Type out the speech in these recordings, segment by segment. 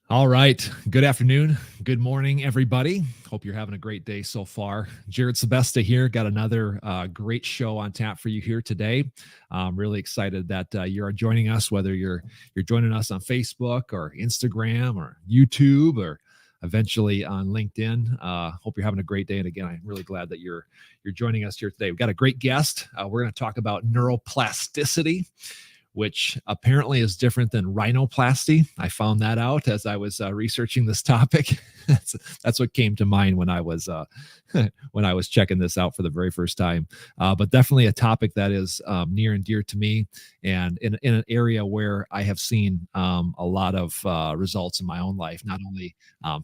All right. Good afternoon. Good morning, everybody. Hope you're having a great day so far. Jared Sebesta here. Got another great show on tap for you here today. I'm really excited that you are joining us, whether you're joining us on Facebook or Instagram or YouTube or eventually on LinkedIn. Hope you're having a great day. And again, I'm really glad that you're joining us here today. We've got a great guest. We're going to talk about neuroplasticity, which apparently is different than rhinoplasty. I found that out as I was researching this topic. that's what came to mind when I was when I was checking this out for the very first time. But definitely a topic that is near and dear to me, and in an area where I have seen a lot of results in my own life, not only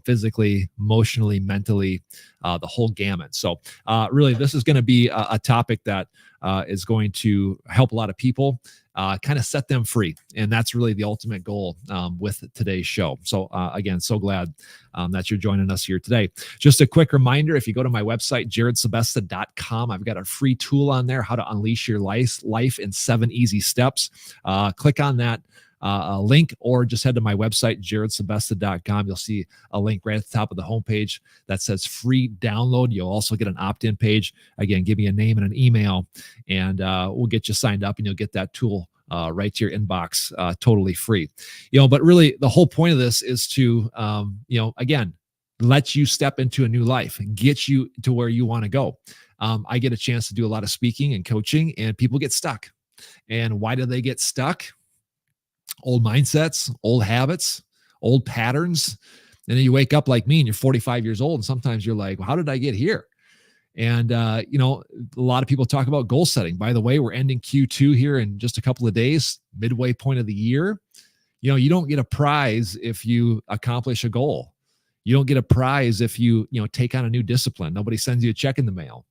physically, emotionally, mentally, the whole gamut. So really, this is going to be a topic that is going to help a lot of people. Kind of set them free. And that's really the ultimate goal with today's show. So again, so glad that you're joining us here today. Just a quick reminder, if you go to my website, jaredsebesta.com, I've got a free tool on there, how to unleash your life in 7 easy steps. Click on that link, or just head to my website, jaredsebesta.com. You'll see a link right at the top of the homepage that says free download. You'll also get an opt-in page. Again, give me a name and an email, and we'll get you signed up, and you'll get that tool right to your inbox, totally free. But really the whole point of this is to, again, let you step into a new life and get you to where you want to go. I get a chance to do a lot of speaking and coaching, and people get stuck. And why do they get stuck? Old mindsets, old habits, old patterns. And then you wake up like me and you're 45 years old. And sometimes you're like, well, how did I get here? And, a lot of people talk about goal setting. By the way, we're ending Q2 here in just a couple of days, midway point of the year. You don't get a prize if you accomplish a goal. You don't get a prize if you take on a new discipline. Nobody sends you a check in the mail.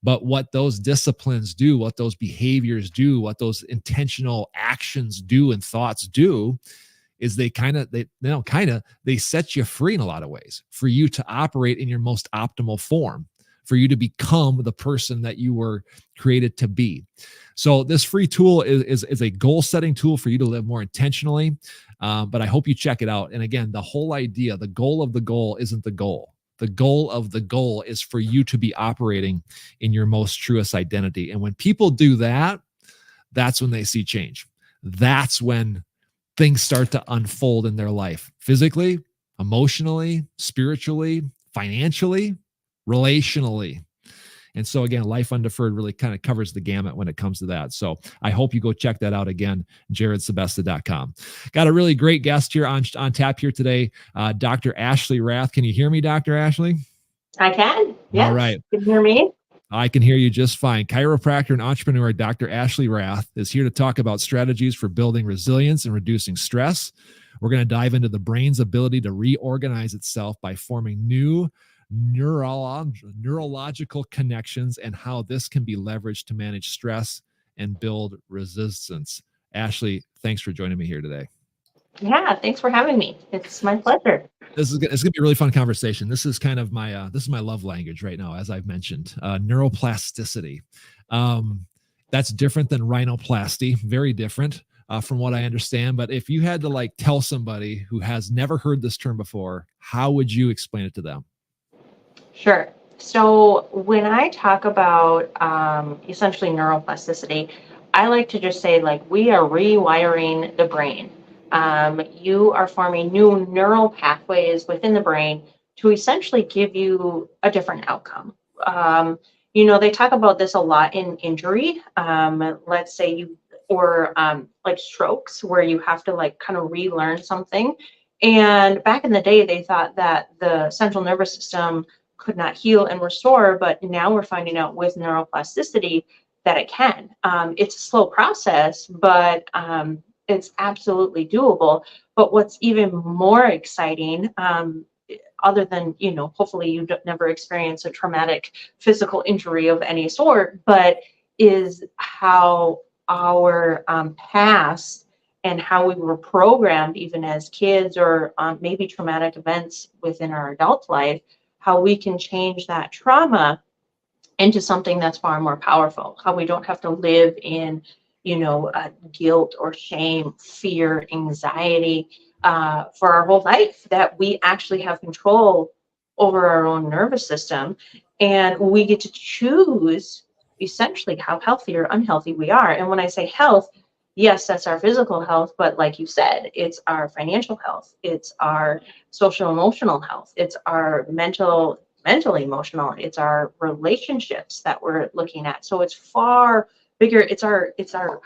But what those disciplines do, what those behaviors do, what those intentional actions do and thoughts do is they set you free in a lot of ways for you to operate in your most optimal form, for you to become the person that you were created to be. So this free tool is a goal setting tool for you to live more intentionally. But I hope you check it out. And again, the whole idea, the goal of the goal isn't the goal. The goal of the goal is for you to be operating in your most truest identity. And when people do that, that's when they see change. That's when things start to unfold in their life, physically, emotionally, spiritually, financially, relationally. And so again, Life-Undeferred really kind of covers the gamut when it comes to that. So I hope you go check that out again, jaredsebesta.com. Got a really great guest here on tap here today, Dr. Ashley Rath. Can you hear me, Dr. Ashley? I can. Yes. All right. Can you hear me? I can hear you just fine. Chiropractor and entrepreneur Dr. Ashley Rath is here to talk about strategies for building resilience and reducing stress. We're going to dive into the brain's ability to reorganize itself by forming new neurological connections and how this can be leveraged to manage stress and build resistance. Ashley, thanks for joining me here today. Yeah, thanks for having me. It's my pleasure. It's going to be a really fun conversation. This is kind of my love language right now, as I've mentioned, neuroplasticity. That's different than rhinoplasty, very different from what I understand. But if you had to tell somebody who has never heard this term before, how would you explain it to them? Sure. So when I talk about essentially neuroplasticity, I like to just say we are rewiring the brain. You are forming new neural pathways within the brain to essentially give you a different outcome. They talk about this a lot in injury. Let's say like strokes, where you have to kind of relearn something. And back in the day, they thought that the central nervous system could not heal and restore, but now we're finding out with neuroplasticity that it can. It's a slow process, but it's absolutely doable. But what's even more exciting, other than, hopefully you don't never experience a traumatic physical injury of any sort, but is how our past and how we were programmed, even as kids, or maybe traumatic events within our adult life, how we can change that trauma into something that's far more powerful, how we don't have to live in guilt or shame, fear, anxiety, for our whole life, that we actually have control over our own nervous system, and we get to choose essentially how healthy or unhealthy we are. And when I say health, yes, that's our physical health, but like you said, it's our financial health, it's our social emotional health, it's our mental emotional, it's our relationships that we're looking at. So it's far bigger. It's our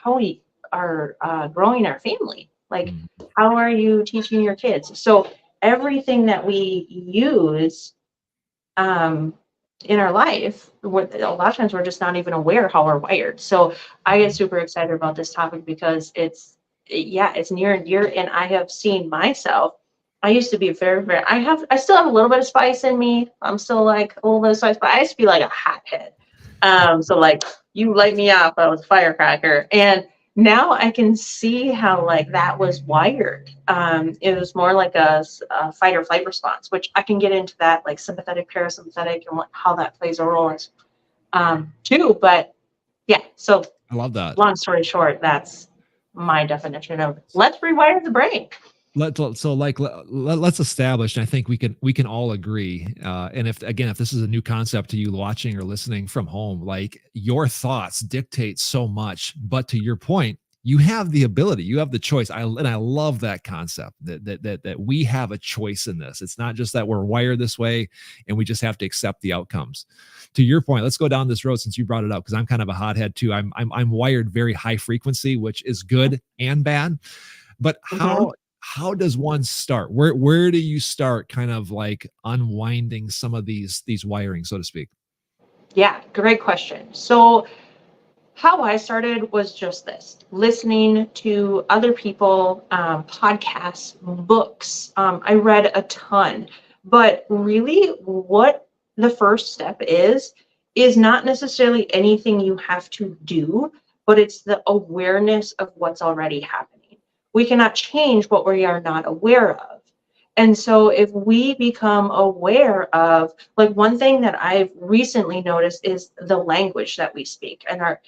how we are growing our family. Like, Mm. how are you teaching your kids? So everything that we use um, in our life, a lot of times we're just not even aware how we're wired. So I get super excited about this topic because it's near and dear, and I have seen myself. I used to be I still have a little bit of spice in me. I'm still like a little bit of spice, but I used to be like a hothead. So like, you light me up, I was a firecracker. And now I can see how like that was wired. It was more like a fight or flight response, which I can get into that, like sympathetic, parasympathetic, and how that plays a role too. But yeah, so I love that. long story short, that's my definition of let's rewire the brain. Let's establish, and I think we can all agree, and if this is a new concept to you watching or listening from home, like, your thoughts dictate so much, but to your point, you have the ability, you have the choice. I love that concept, that we have a choice in this. It's not just that we're wired this way and we just have to accept the outcomes. To your point, let's go down this road, since you brought it up, because I'm kind of a hothead too. I'm wired very high frequency, which is good and bad. But Mhm. how does one start? Where do you start, kind of like unwinding some of these wirings, so to speak? Yeah, great question. So how I started was just this: listening to other people, podcasts, books. I read a ton, but really, what the first step is not necessarily anything you have to do, but it's the awareness of what's already happening. We cannot change what we are not aware of. And so if we become aware of, like, one thing that I've recently noticed is the language that we speak, and our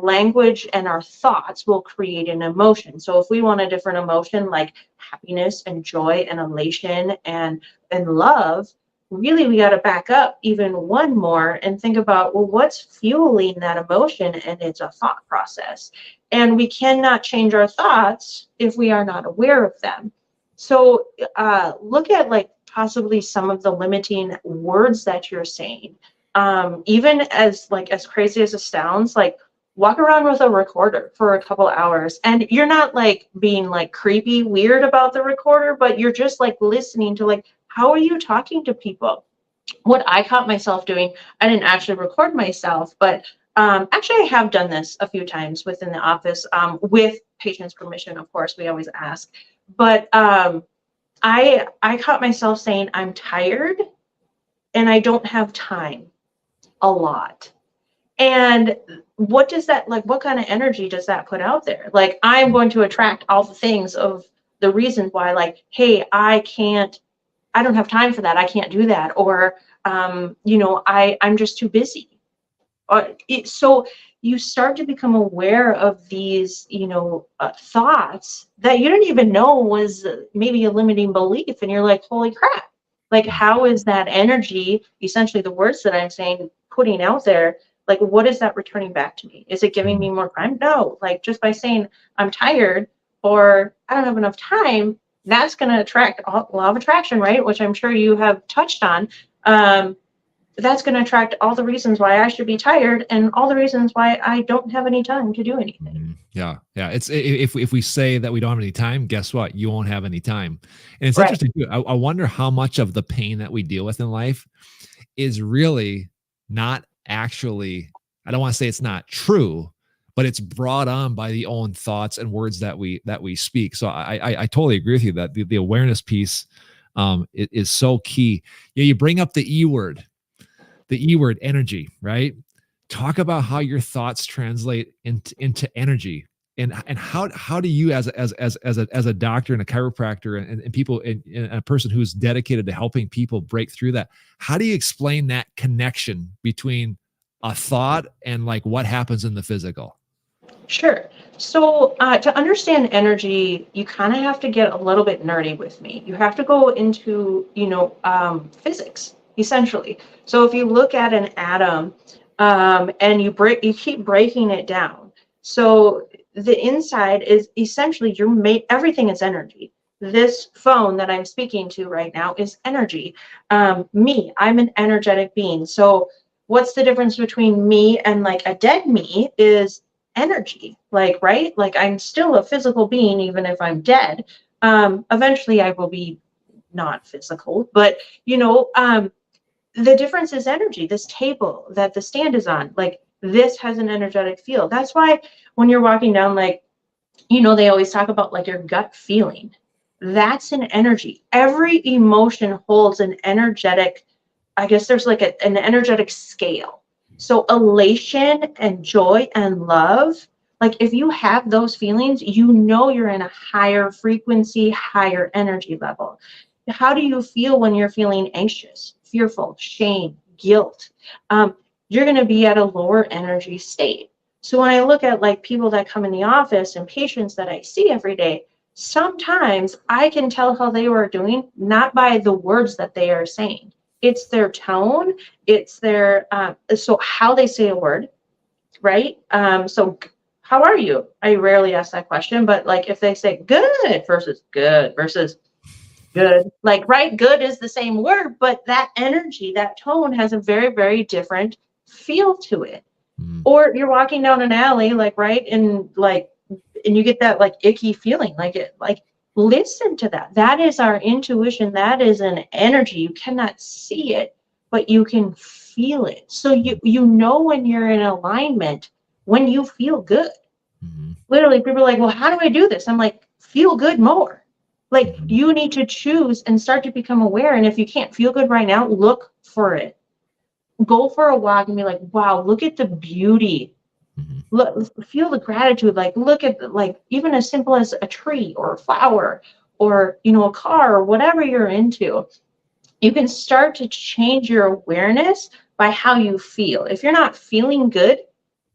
language and our thoughts will create an emotion. So if we want a different emotion, like happiness and joy and elation and love, really we got to back up even one more and think about, well, what's fueling that emotion? And it's a thought process. And we cannot change our thoughts if we are not aware of them. So look at, like, possibly some of the limiting words that you're saying. Even as crazy as it sounds, like, walk around with a recorder for a couple hours, and you're not like being like creepy weird about the recorder, but you're just like listening to, like, how are you talking to people? What I caught myself doing, I didn't actually record myself, but actually I have done this a few times within the office, with patients' permission, of course, we always ask. But I caught myself saying, I'm tired and I don't have time, a lot. And what does that, like, what kind of energy does that put out there? Like, I'm going to attract all the things of the reasons why, like, hey, I don't have time for that. I can't do that. Or, I'm just too busy. So you start to become aware of these, thoughts that you didn't even know was maybe a limiting belief. And you're like, holy crap. Like, how is that energy, essentially the words that I'm saying, putting out there? Like, what is that returning back to me? Is it giving me more time? No. Like, just by saying I'm tired or I don't have enough time, that's going to attract law of attraction, right? Which I'm sure you have touched on. That's going to attract all the reasons why I should be tired and all the reasons why I don't have any time to do anything. Yeah, yeah. It's if we say that we don't have any time, guess what? You won't have any time. And it's Right. interesting too. I wonder how much of the pain that we deal with in life is really not actually. I don't want to say it's not true, but it's brought on by the own thoughts and words that we speak. So I totally agree with you that the awareness piece is so key. Yeah, you bring up the E word, energy, right? Talk about how your thoughts translate into energy. And how do you, as a doctor and a chiropractor, and people, and a person who's dedicated to helping people break through that, how do you explain that connection between a thought and, like, what happens in the physical? Sure. So, to understand energy, you kind of have to get a little bit nerdy with me. You have to go into, physics, essentially. So, if you look at an atom, and you keep breaking it down. So, the inside is essentially everything is energy. This phone that I'm speaking to right now is energy. I'm an energetic being. So, what's the difference between me and like a dead me is energy, like, right, like I'm still a physical being even if I'm dead. Eventually I will be not physical, but the difference is energy. This table that the stand is on, like, this has an energetic field. That's why when you're walking down, like, they always talk about like your gut feeling. That's an energy. Every emotion holds an energetic, I guess there's like an energetic scale. So elation and joy and love, like if you have those feelings, you're in a higher frequency, higher energy level. How do you feel when you're feeling anxious, fearful, shame, guilt? You're going to be at a lower energy state. So when I look at like people that come in the office and patients that I see every day, sometimes I can tell how they were doing, not by the words that they are saying. It's their tone, it's their so how they say a word, right? So how are you? I rarely ask that question, but like if they say good versus good, like, right, good is the same word, but that energy, that tone has a very, very different feel to it. Mm. Or you're walking down an alley, like, right, and you get that like icky feeling, like listen to that. That is our intuition. That is an energy. You cannot see it, but you can feel it. So you know when you're in alignment, when you feel good. Mm-hmm. Literally, people are like, well, how do I do this? I'm like, feel good more. Like, Mm-hmm. you need to choose and start to become aware. And if you can't feel good right now, look for it. Go for a walk and be like, wow, look at the beauty. Mm-hmm. Look, feel the gratitude. Like, look at, like, even as simple as a tree or a flower or, a car or whatever you're into. You can start to change your awareness by how you feel. If you're not feeling good,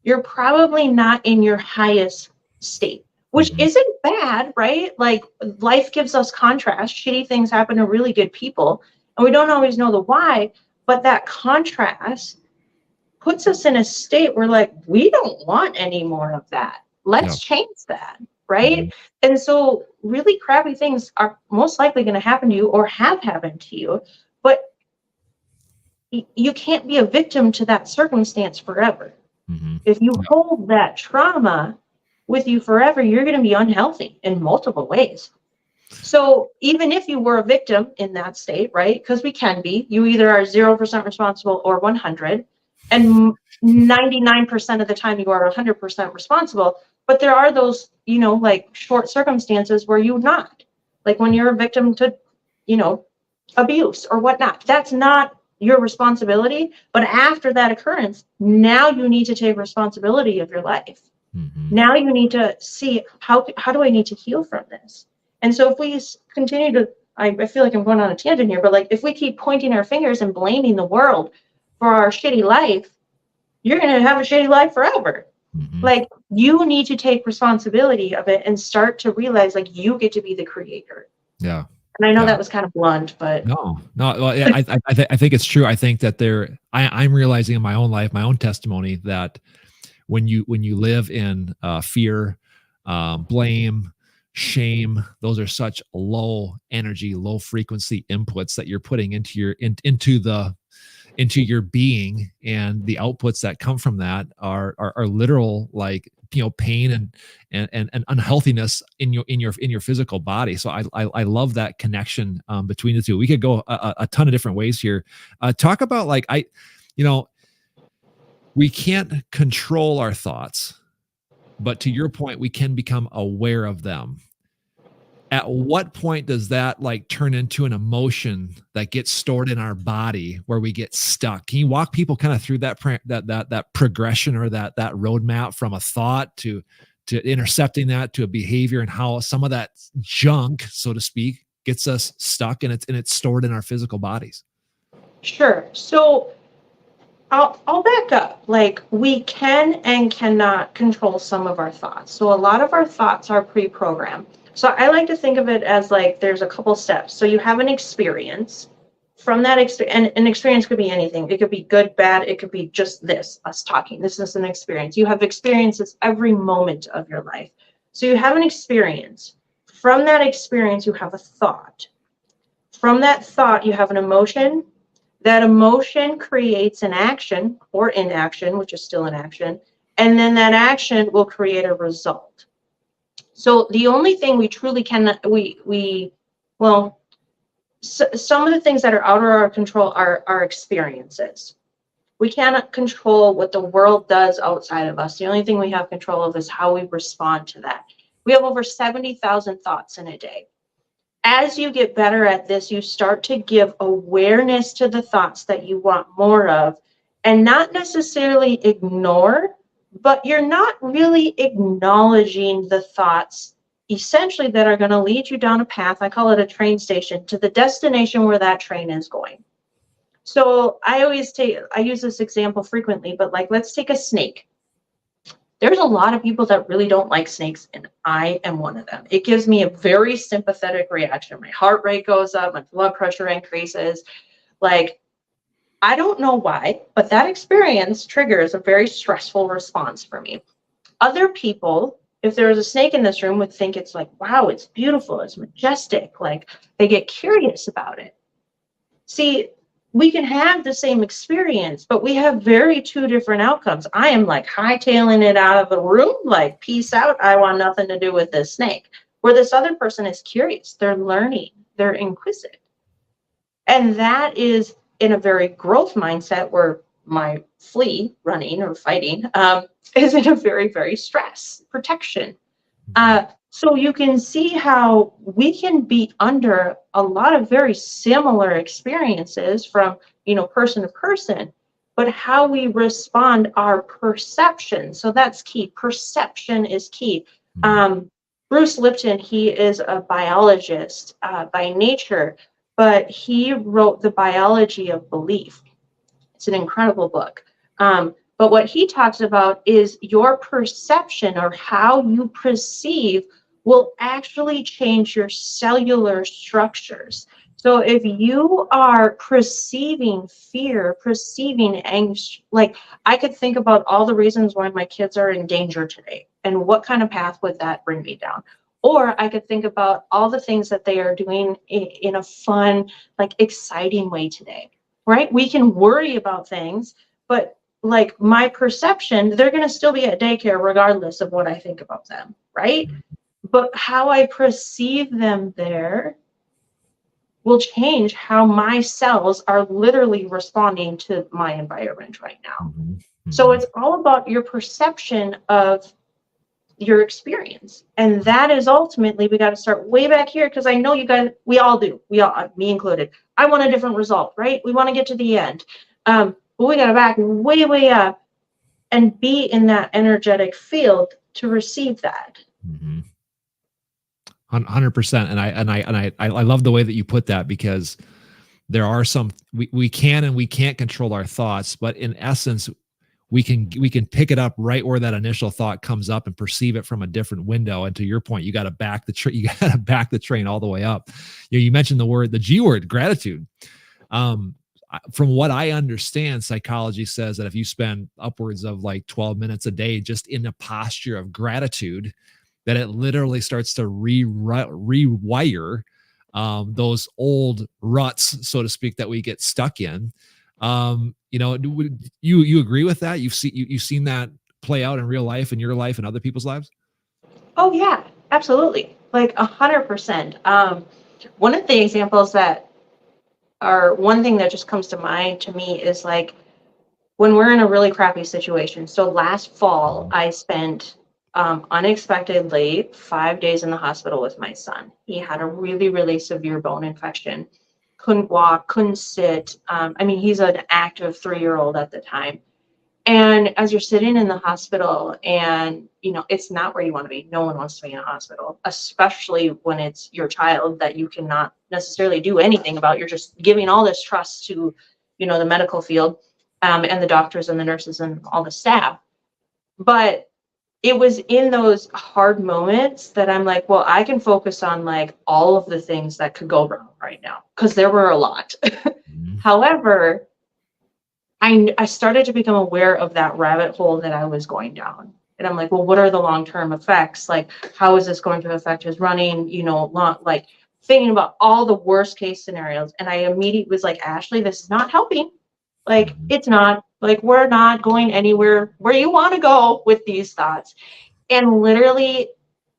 you're probably not in your highest state, which Mm-hmm. isn't bad, right? Like, life gives us contrast. Shitty things happen to really good people, and we don't always know the why, but that contrast puts us in a state where, like, we don't want any more of that. Yeah. Let's change that, Mm-hmm. right? And so really crappy things are most likely going to happen to you or have happened to you, but you can't be a victim to that circumstance forever. Mm-hmm. If you Yeah. hold that trauma with you forever, you're going to be unhealthy in multiple ways. So even if you were a victim in that state, right? Because we can be, you either are 0% responsible or 100, and 99% of the time you are 100% responsible. But there are those, like, short circumstances where you're not, like when you're a victim to, you know, abuse or whatnot. That's not your responsibility. But after that occurrence, now you need to take responsibility of your life. Mm-hmm. Now you need to see how do I need to heal from this? And so if we continue to, I feel like I'm going on a tangent here, but like if we keep pointing our fingers and blaming the world for our shitty life, you're going to have a shitty life forever. Mm-hmm. Like, you need to take responsibility of it and start to realize like you get to be the creator. Yeah. And I know Yeah. that was kind of blunt, but No, no. Well, yeah, I think it's true. I think that I'm realizing in my own life, my own testimony, that when you live in fear, blame, shame, those are such low energy, low frequency inputs that you're putting into your being, and the outputs that come from that are literal, like, pain and unhealthiness in your physical body. So I love that connection between the two. We could go a ton of different ways here. Talk about, like, you know we can't control our thoughts, but to your point, we can become aware of them. At what point does that, like, turn into an emotion that gets stored in our body where we get stuck? Can you walk people kind of through that progression, or that roadmap from a thought to intercepting that to a behavior, and how some of that junk, so to speak, gets us stuck, and it's stored in our physical bodies? sure. So I'll back up. Like, we can and cannot control some of our thoughts. So a lot of our thoughts are pre-programmed. So I like to think of it as like there's a couple steps. So you have an experience. From that experience, and an experience could be anything. It could be good, bad. It could be just this, us talking. This is an experience. You have experiences every moment of your life. So you have an experience. From that experience, you have a thought. From that thought, you have an emotion. That emotion creates an action or inaction, which is still an action. And then that action will create a result. So the only thing we truly can, well, some of the things that are out of our control are our experiences. We cannot control what the world does outside of us. The only thing we have control of is how we respond to that. We have over 70,000 thoughts in a day. As you get better at this, you start to give awareness to the thoughts that you want more of, and not necessarily ignore, but you're not really acknowledging the thoughts essentially that are going to lead you down a path. I call it a train station, to the destination where that train is going. So I use this example frequently, but like, let's take a snake. There's a lot of people that really don't like snakes, and I am one of them. It gives me a very sympathetic reaction. My heart rate goes up, my blood pressure increases. Like, I don't know why, but that experience triggers a very stressful response for me. Other people, if there was a snake in this room, would think it's like, wow, it's beautiful, it's majestic. Like, they get curious about it. See, we can have the same experience, but we have two different outcomes. I am like hightailing it out of the room, like, peace out, I want nothing to do with this snake. Where this other person is curious, they're learning, they're inquisitive. And that is in a very growth mindset, where my flee, running or fighting, is in a very, very stress protection. So you can see how we can be under a lot of very similar experiences from, person to person, but how we respond, our perception. So that's key. Perception is key. Bruce Lipton, he is a biologist by nature, but he wrote The Biology of Belief. It's an incredible book. But what he talks about is your perception, or how you perceive, will actually change your cellular structures. So if you are perceiving fear, perceiving angst, like, I could think about all the reasons why my kids are in danger today, and what kind of path would that bring me down? Or I could think about all the things that they are doing in a fun, like, exciting way today, right? We can worry about things, but like, my perception, they're going to still be at daycare regardless of what I think about them, right? But how I perceive them there will change how my cells are literally responding to my environment right now. So it's all about your perception of your experience. And that is ultimately, we got to start way back here, because I know you guys, we all do, me included. I want a different result, right? We want to get to the end. But we got to back way, way up and be in that energetic field to receive that. 100%. And I love the way that you put that, because there are some, we can and we can't control our thoughts, but in essence, we can pick it up right where that initial thought comes up and perceive it from a different window. And to your point, you got to back the train all the way up. You mentioned the G word, gratitude. From what I understand, psychology says that if you spend upwards of like 12 minutes a day just in a posture of gratitude, that it literally starts to rewire those old ruts, so to speak, that we get stuck in. You agree with that? You've seen that play out in real life, in your life, and other people's lives? Oh yeah, absolutely. Like 100%. One of the examples that one thing that just comes to mind to me is like, when we're in a really crappy situation. So last fall, I spent unexpectedly 5 days in the hospital with my son. He had a really, really severe bone infection. Couldn't walk, couldn't sit. He's an active 3-year-old at the time. And as you're sitting in the hospital, and it's not where you want to be. No one wants to be in a hospital, especially when it's your child that you cannot necessarily do anything about. You're just giving all this trust to, the medical field. and the doctors and the nurses and all the staff. But it was in those hard moments that I'm like, well, I can focus on like all of the things that could go wrong right now, because there were a lot. Mhm. However, I started to become aware of that rabbit hole that I was going down. And I'm like, well, what are the long-term effects? Like, how is this going to affect his running? Like thinking about all the worst case scenarios. And I immediately was like, Ashley, this is not helping. Like, Mhm. it's not. Like, we're not going anywhere where you want to go with these thoughts. And literally,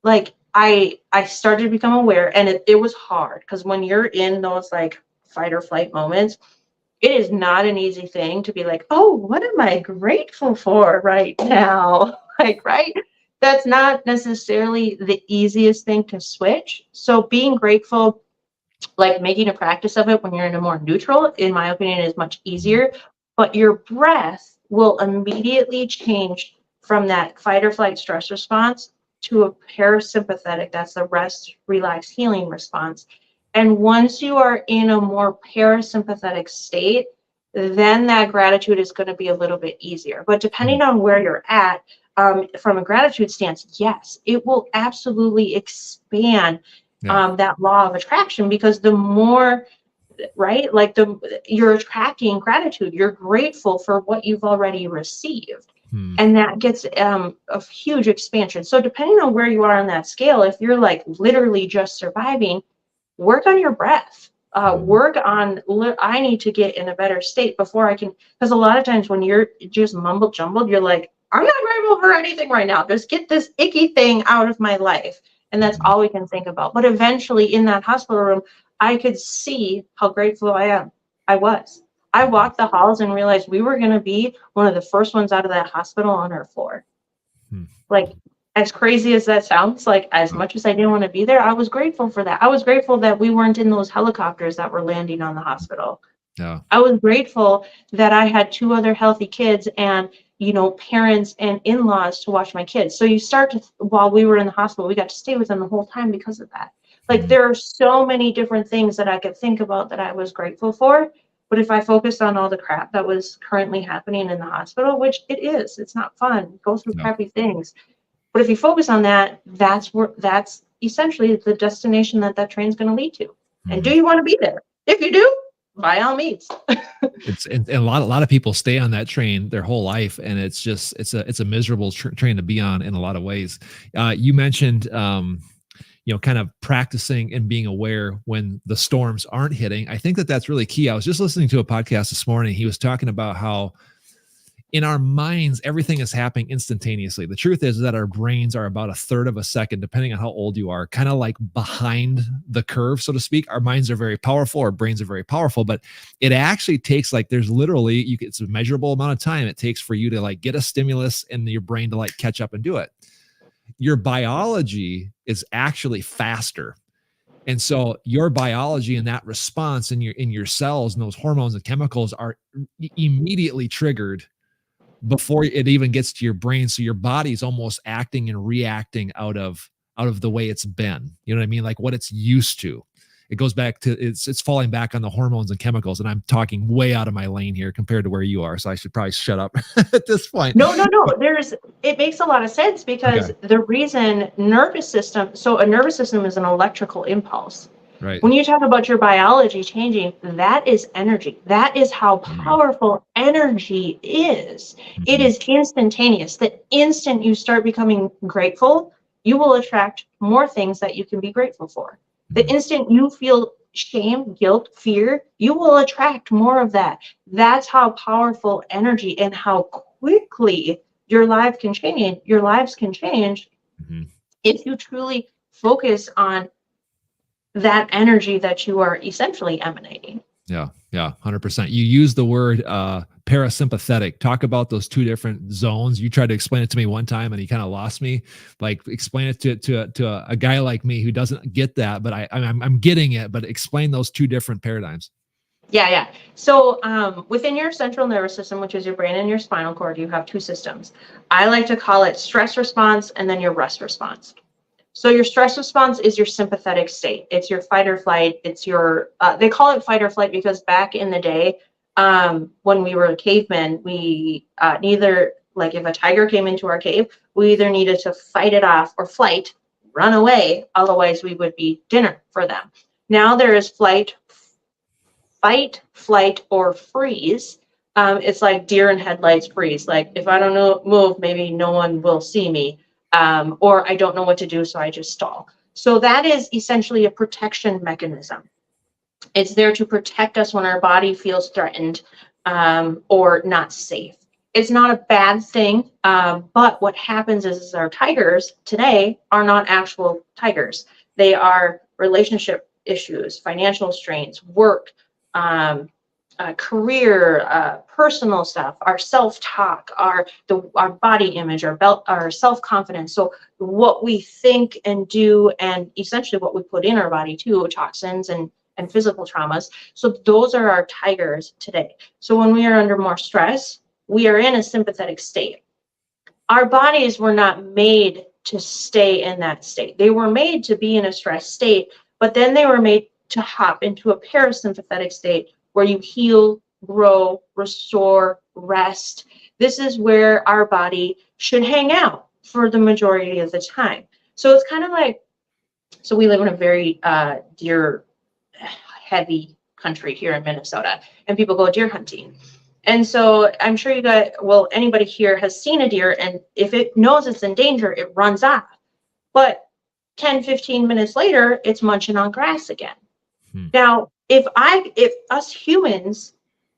like, I started to become aware, and it was hard, because when you're in those like fight or flight moments, it is not an easy thing to be like, oh, what am I grateful for right now? Like, right? That's not necessarily the easiest thing to switch. So being grateful, like making a practice of it when you're in a more neutral, in my opinion, is much easier. But your breath will immediately change from that fight or flight stress response to a parasympathetic, that's the rest, relax, healing response. And once you are in a more parasympathetic state, then that gratitude is going to be a little bit easier. But depending on where you're at, from a gratitude stance, yes, it will absolutely expand Yeah. that law of attraction, because the more, right, like you're attracting gratitude, you're grateful for what you've already received, Hmm. and that gets a huge expansion. So depending on where you are on that scale, if you're like literally just surviving, work on your breath. Mhm. Work on, I need to get in a better state before I can, because a lot of times when you're just mumble jumbled, you're like, I'm not grateful for anything right now. Just get this icky thing out of my life. And that's Mhm. all we can think about. But eventually in that hospital room, I could see how grateful I am. I was. I Mhm. walked the halls and realized we were going to be one of the first ones out of that hospital on our floor. Hmm. Like, as crazy as that sounds, like as Oh, much as I didn't want to be there, I was grateful for that. I was grateful that we weren't in those helicopters that were landing on the hospital. yeah. I was grateful that I had two other healthy kids and, parents and in-laws to watch my kids. So you start to, while we were in the hospital, we got to stay with them the whole time because of that. Like, Mhm. there are so many different things that I could think about that I was grateful for. But if I focused on all the crap that was currently happening in the hospital, which it is, it's not fun, go through Yeah. crappy things. But if you focus on that, that's essentially the destination that train's going to lead to. And do Mhm. you want to be there? If you do, by all means. And a lot of people stay on that train their whole life, and it's a miserable train to be on in a lot of ways. You mentioned kind of practicing and being aware when the storms aren't hitting. I think that that's really key. I was just listening to a podcast this morning. He was talking about how in our minds, everything is happening instantaneously. The truth is that our brains are about a third of a second, depending on how old you are, kind of like behind the curve, so to speak. Our minds are very powerful, our brains are very powerful, but it actually takes like there's literally it's a measurable amount of time it takes for you to like get a stimulus in your brain to like catch up and do it. Your biology is actually faster. And so your biology and that response in your cells and those hormones and chemicals are immediately triggered before it even gets to your brain. So your body's almost acting and reacting out of the way it's been. You know what I mean? Like what it's used to. It goes back to it's falling back on the hormones and chemicals. And I'm talking way out of my lane here compared to where you are. So I should probably shut up at this point. No, no, no. It makes a lot of sense, Okay. because the reason nervous system, so a nervous system is an electrical impulse. Right. When you talk about your biology changing, that is energy. That is how Mhm. powerful energy is. It Mhm. is instantaneous. The instant you start becoming grateful, you will attract more things that you can be grateful for. The Mhm. instant you feel shame, guilt, fear, you will attract more of that. That's how powerful energy and how quickly your life can change. Your lives can change Mhm. if you truly focus on that energy that you are essentially emanating. Yeah. Yeah. 100%. You use the word parasympathetic. Talk about those two different zones. You tried to explain it to me one time and you kind of lost me. Like explain it to a guy like me who doesn't get that, but I'm getting it, but explain those two different paradigms. Yeah, yeah. So within your central nervous system, which is your brain and your spinal cord, you have two systems. I like to call it stress response and then your rest response. So your stress response is your sympathetic state. It's your fight or flight. It's your, they call it fight or flight because back in the day, when we were cavemen, we neither, like if a tiger came into our cave, we either needed to fight it off or flight, run away, otherwise we would be dinner for them. Now there is fight, flight, or freeze. It's like deer in headlights freeze. Like if I don't move, maybe no one will see me, or I don't know what to do, so I just stall. So that is essentially a protection mechanism. It's there to protect us when our body feels threatened, or not safe. It's not a bad thing, but what happens is our tigers today are not actual tigers. They are relationship issues, financial strains, work, career, personal stuff, our self-talk, our body image, our self-confidence. So what we think and do, and essentially what we put in our body too, toxins and physical traumas. So those are our tigers today. So when we are under more stress, we are in a sympathetic state. Our bodies were not made to stay in that state. They were made to be in a stress state, but then they were made to hop into a parasympathetic state where you heal, grow, restore, rest. This is where our body should hang out for the majority of the time. So it's kind of like, so we live in a very deer heavy country here in Minnesota, and people go deer hunting. And so I'm sure you guys, well, anybody here has seen a deer, and if it knows it's in danger, it runs off. But 10, 15 minutes later, it's munching on grass again. Now, if us humans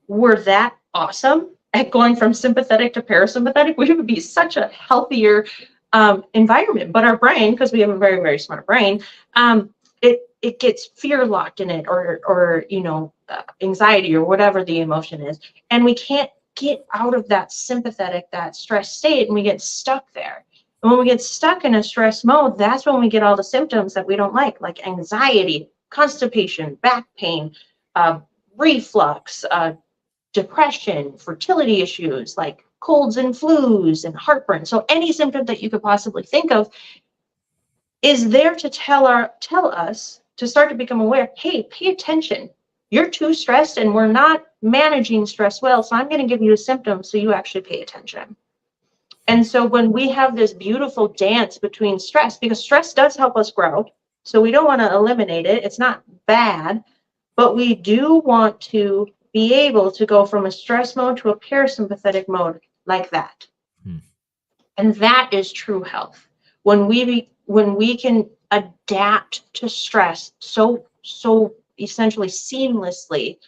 were that awesome at going from sympathetic to parasympathetic, we would be such a healthier environment. But our brain, because we have a very, very smart brain, it gets fear locked in it, or anxiety, or whatever the emotion is, and we can't get out of that sympathetic, that stress state, and we get stuck there. And when we get stuck in a stress mode, that's when we get all the symptoms that we don't like anxiety, constipation, back pain, reflux, depression, fertility issues, like colds and flus and heartburn. So any symptom that you could possibly think of is there to tell us to start to become aware. Hey, pay attention. You're too stressed, and we're not managing stress well. So I'm going to give you a symptom so you actually pay attention. And so when we have this beautiful dance between stress, because stress does help us grow, so we don't want to eliminate it. It's not bad, but we do want to be able to go from a stress mode to a parasympathetic mode like that. And that is true health. When we can adapt to stress so essentially seamlessly,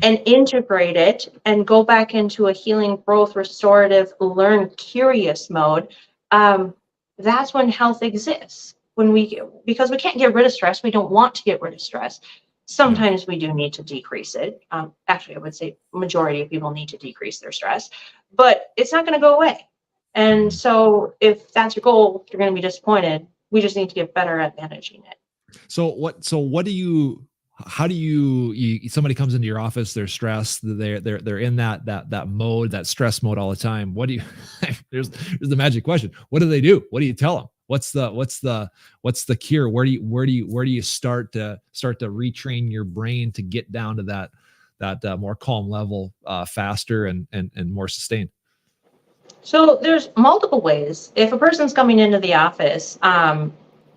and integrate it and go back into a healing, growth, restorative, learn, curious mode, that's when health exists. Because we can't get rid of stress, we don't want to get rid of stress. Sometimes we do need to decrease it. Actually, I would say majority of people need to decrease their stress, but it's not going to go away. And so if that's your goal, you're going to be disappointed. We just need to get better at managing it. How do you somebody comes into your office, they're stressed, they're in that mode, that stress mode all the time. What do you, there's the magic question. What do they do? What do you tell them? What's the cure? Where do you start to retrain your brain to get down to that more calm level, faster and more sustained? So there's multiple ways. If a person's coming into the office,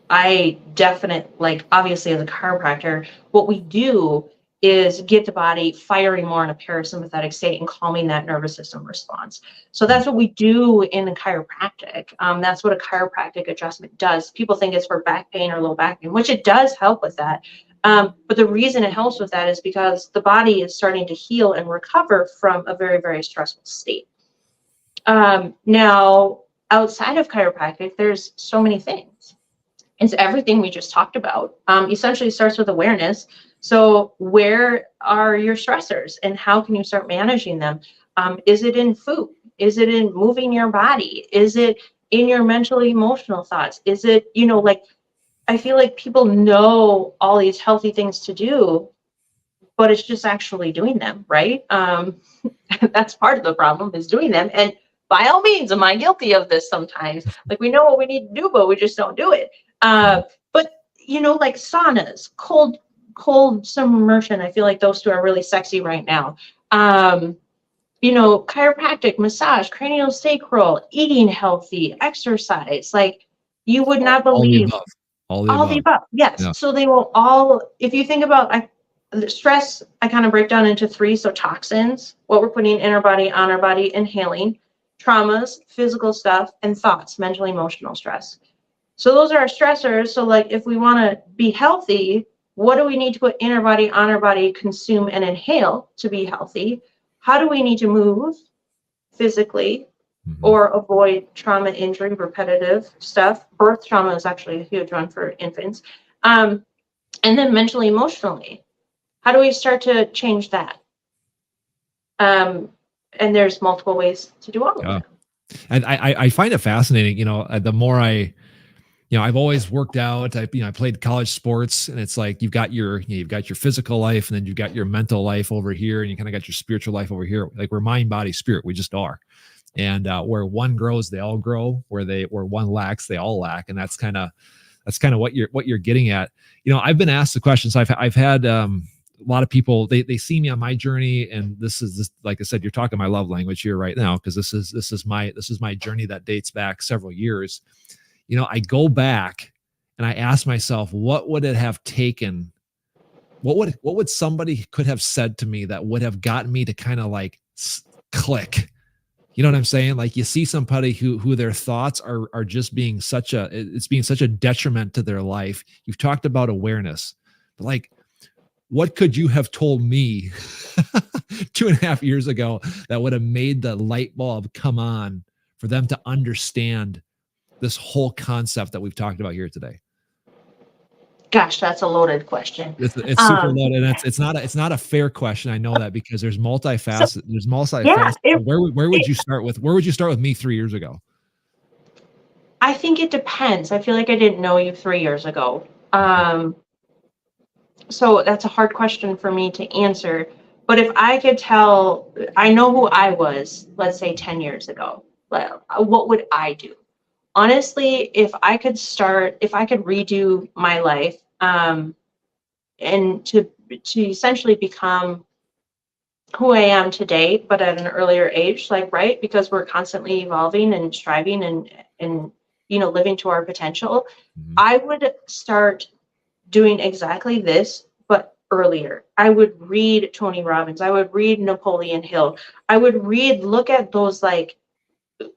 I definitely, obviously as a chiropractor, what we do is get the body firing more in a parasympathetic state and calming that nervous system response. So that's what we do in a chiropractic. That's what a chiropractic adjustment does. People think it's for back pain or low back pain, which it does help with that. But the reason it helps with that is because the body is starting to heal and recover from a very, very stressful state. Now, outside of chiropractic, there's so many things. It's everything we just talked about. Essentially starts with awareness. So where are your stressors and how can you start managing them? Is it in food? Is it in moving your body? Is it in your mental, emotional thoughts? Is it, I feel like people know all these healthy things to do, but it's just actually doing them, right? That's part of the problem, is doing them. And by all means, am I guilty of this sometimes? We know what we need to do, but we just don't do it. But saunas, cold submersion, I feel like those two are really sexy right now. Chiropractic, massage, craniosacral, eating healthy, exercise. Like, you would not All the believe. above. All the All the above. above, yes. Yeah. So they will all, if you think about the stress, I kind of break down into three. So toxins, what we're putting in our body, on our body, inhaling, traumas, physical stuff, and thoughts, mental, emotional stress. So those are our stressors. So like, if we want to be healthy, what do we need to put in our body, on our body, consume and inhale to be healthy? How do we need to move physically or avoid trauma, injury, repetitive stuff? Birth trauma is actually a huge one for infants. And then mentally, emotionally, how do we start to change that? And there's multiple ways to do all of Yeah. it. And I find it fascinating, the more I've always worked out. I played college sports, and it's like you've got your physical life, and then you've got your mental life over here, and you kind of got your spiritual life over here. Like, we're mind, body, spirit. We just are. And where one grows, they all grow. Where one lacks, they all lack. And that's kind of what you're getting at. I've been asked the questions. I've had a lot of people, they see me on my journey, and this like I said, you're talking my love language here right now, because this is my journey that dates back several years. I go back and I ask myself, what would it have taken? What would somebody could have said to me that would have gotten me to kind of like click? You know what I'm saying? Like, you see somebody who their thoughts are just being such a detriment to their life. You've talked about awareness, but like, what could you have told me 2.5 years ago that would have made the light bulb come on for them to understand this whole concept that we've talked about here today? Gosh, that's a loaded question. It's super loaded, and it's not a fair question. I know that, because there's multifaceted. Yeah, Where would you start with? Where would you start with me 3 years ago? I think it depends. I feel like I didn't know you 3 years ago. So that's a hard question for me to answer. But if I could tell, I know who I was, let's say 10 years ago, what would I do? Honestly, if I could redo my life, and to essentially become who I am today, but at an earlier age, like, right? Because we're constantly evolving and striving and living to our potential. I would start doing exactly this, but earlier. I would read Tony Robbins. I would read Napoleon Hill. I would look at those like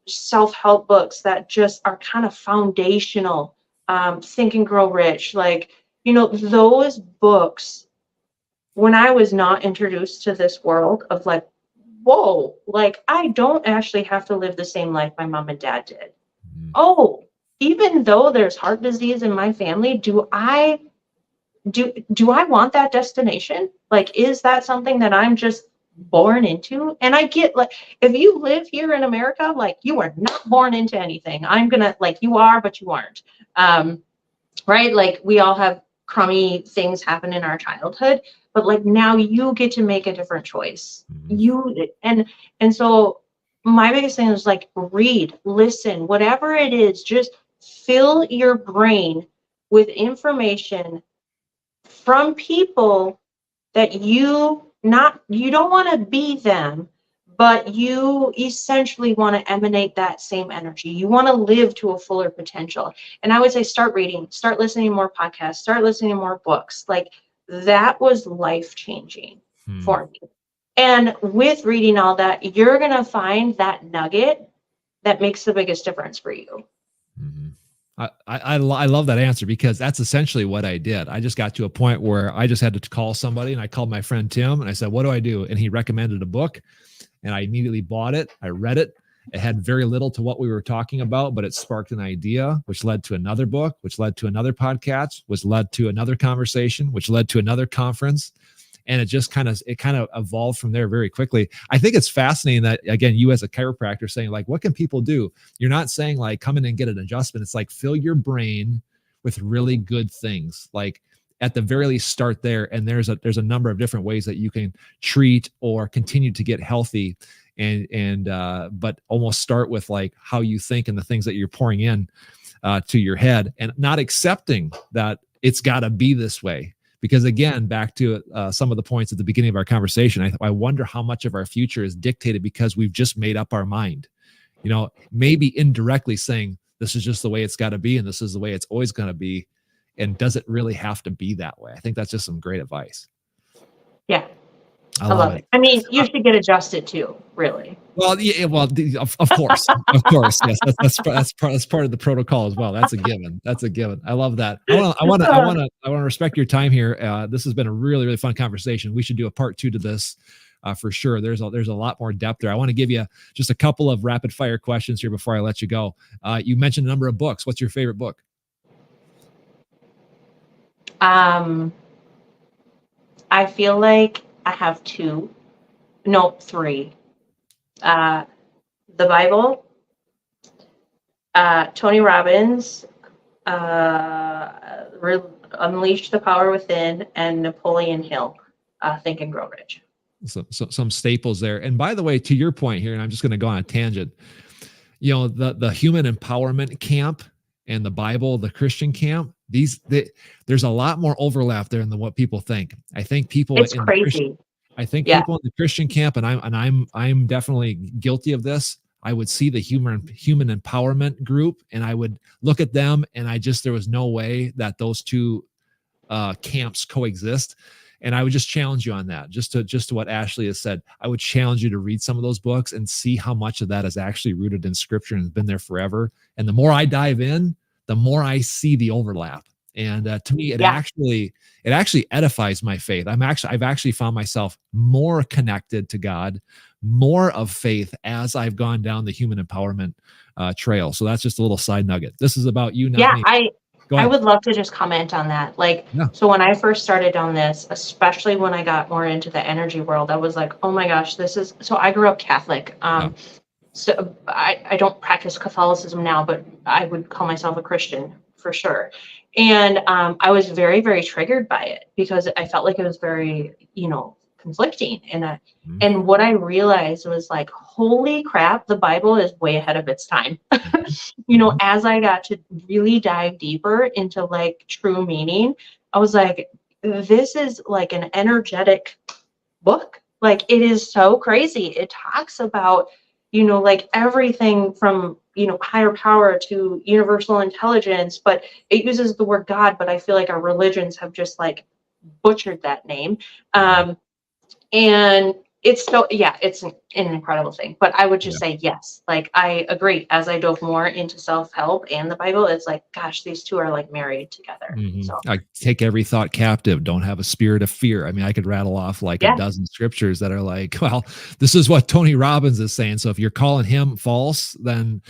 self-help books that just are kind of foundational. Think and Grow Rich, like, those books. When I was not introduced to this world of like, whoa, like, I don't actually have to live the same life my mom and dad did. Oh, even though there's heart disease in my family, do I want that destination? Like, is that something that I'm just born into? And I get, like, if you live here in America, like, you are not born into anything. I'm gonna, like, you are, but you aren't. Right? Like, we all have crummy things happen in our childhood, but like, now you get to make a different choice. And so my biggest thing is like, read, listen, whatever it is, just fill your brain with information from people that you don't want to be them, but you essentially want to emanate that same energy. You want to live to a fuller potential. And I would say, start reading, start listening to more podcasts, start listening to more books. Like, that was life changing for me. And with reading all that, you're going to find that nugget that makes the biggest difference for you. I love that answer, because that's essentially what I did. I just got to a point where I just had to call somebody, and I called my friend Tim, and I said, what do I do? And he recommended a book, and I immediately bought it. I read it. It had very little to what we were talking about, but it sparked an idea, which led to another book, which led to another podcast, which led to another conversation, which led to another conference. And it just kind of evolved from there very quickly. I think it's fascinating that, again, you as a chiropractor saying, like, what can people do? You're not saying like, come in and get an adjustment. It's like, fill your brain with really good things. Like, at the very least, start there. And there's a number of different ways that you can treat or continue to get healthy. But almost start with like how you think and the things that you're pouring in to your head, and not accepting that it's got to be this way. Because again, back to some of the points at the beginning of our conversation, I wonder how much of our future is dictated because we've just made up our mind. Maybe indirectly saying this is just the way it's got to be and this is the way it's always going to be. And does it really have to be that way? I think that's just some great advice. Yeah. I love it. I mean, you should get adjusted too, really. Well, yeah, of course, of course, yes. That's part of the protocol as well. That's a given. I love that. I want to respect your time here. This has been a really, really fun conversation. We should do a part 2 to this for sure. There's a lot more depth there. I want to give you just a couple of rapid fire questions here before I let you go. You mentioned a number of books. What's your favorite book? I feel like I have 3. The Bible, Tony Robbins, Unleash the Power Within, and Napoleon Hill, Think and Grow Rich. So some staples there. And by the way, to your point here, and I'm just going to go on a tangent, the human empowerment camp and the Bible, the Christian camp, there's a lot more overlap there than what people think. I think people it's crazy. People in the Christian camp, and I'm definitely guilty of this. I would see the human empowerment group, and I would look at them, and there was no way that those two camps coexist. And I would just challenge you on that, just to what Ashley has said. I would challenge you to read some of those books and see how much of that is actually rooted in Scripture and has been there forever. And the more I dive in, the more I see the overlap. And to me, it actually edifies my faith. I've actually found myself more connected to God, more of faith as I've gone down the human empowerment trail. So that's just a little side nugget. This is about you, not me. I would love to just comment on that. So when I first started on this, especially when I got more into the energy world, I was like, oh my gosh, so I grew up Catholic. So I don't practice Catholicism now, but I would call myself a Christian for sure. And I was very, very triggered by it because I felt like it was very, conflicting. And what I realized was like, holy crap, the Bible is way ahead of its time. As I got to really dive deeper into like true meaning, I was like, this is like an energetic book. Like it is so crazy. It talks about, like everything from, higher power to universal intelligence, but it uses the word God, but I feel like our religions have just like butchered that name. And it's it's an incredible thing, but I would just say, yes, like I agree. As I dove more into self-help and the Bible, it's like, gosh, these two are like married together. So I take every thought captive. Don't have a spirit of fear. I mean, I could rattle off like a dozen scriptures that are like, well, this is what Tony Robbins is saying. So if you're calling him false, then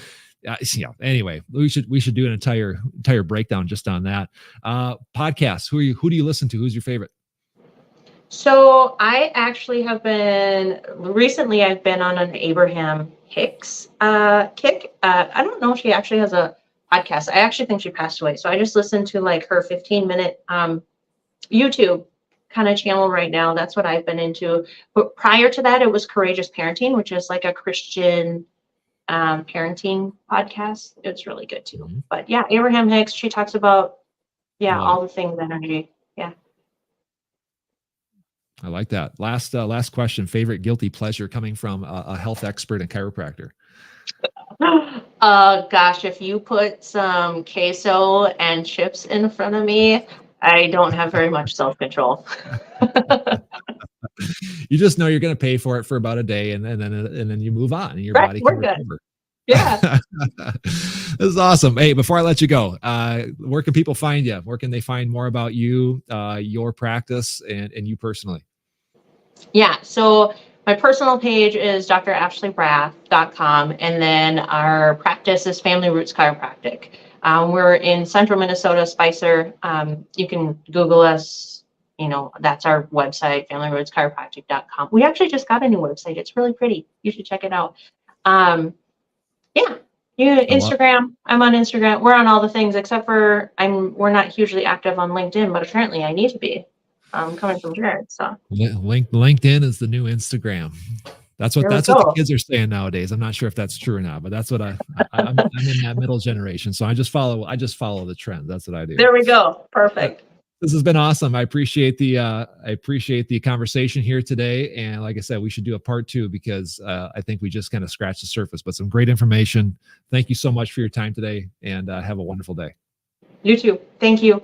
anyway, we should do an entire breakdown just on that. Podcasts. Who do you listen to? Who's your favorite? So I actually have recently I've been on an Abraham Hicks kick. I don't know if she actually has a podcast. I actually think she passed away. So I just listened to like her 15-minute YouTube kind of channel right now. That's what I've been into. But prior to that, it was Courageous Parenting, which is like a Christian parenting podcast. It's really good too. But yeah, Abraham Hicks, she talks about all the things energy. Yeah. I like that. Last question. Favorite guilty pleasure coming from a health expert and chiropractor. Gosh, if you put some queso and chips in front of me, I don't have very much self-control. You just know you're going to pay for it for about a day, and then you move on, and your body can recover. Yeah. This is awesome. Hey, before I let you go, where can people find you? Where can they find more about you, your practice, and you personally? Yeah. So my personal page is drashleyrath.com. And then our practice is Family Roots Chiropractic. We're in central Minnesota, Spicer. You can Google us. That's our website, familyrootschiropractic.com. We actually just got a new website. It's really pretty. You should check it out. Instagram. I'm on Instagram. We're on all the things except for we're not hugely active on LinkedIn, but apparently I need to be. Coming from Jared. So LinkedIn is the new Instagram. That's what the kids are saying nowadays. I'm not sure if that's true or not, but that's what I'm in that middle generation. So I just follow the trend. That's what I do. There we go. Perfect. This has been awesome. I appreciate the conversation here today. And like I said, we should do a part 2 because I think we just kind of scratched the surface, but some great information. Thank you so much for your time today, and have a wonderful day. You too. Thank you.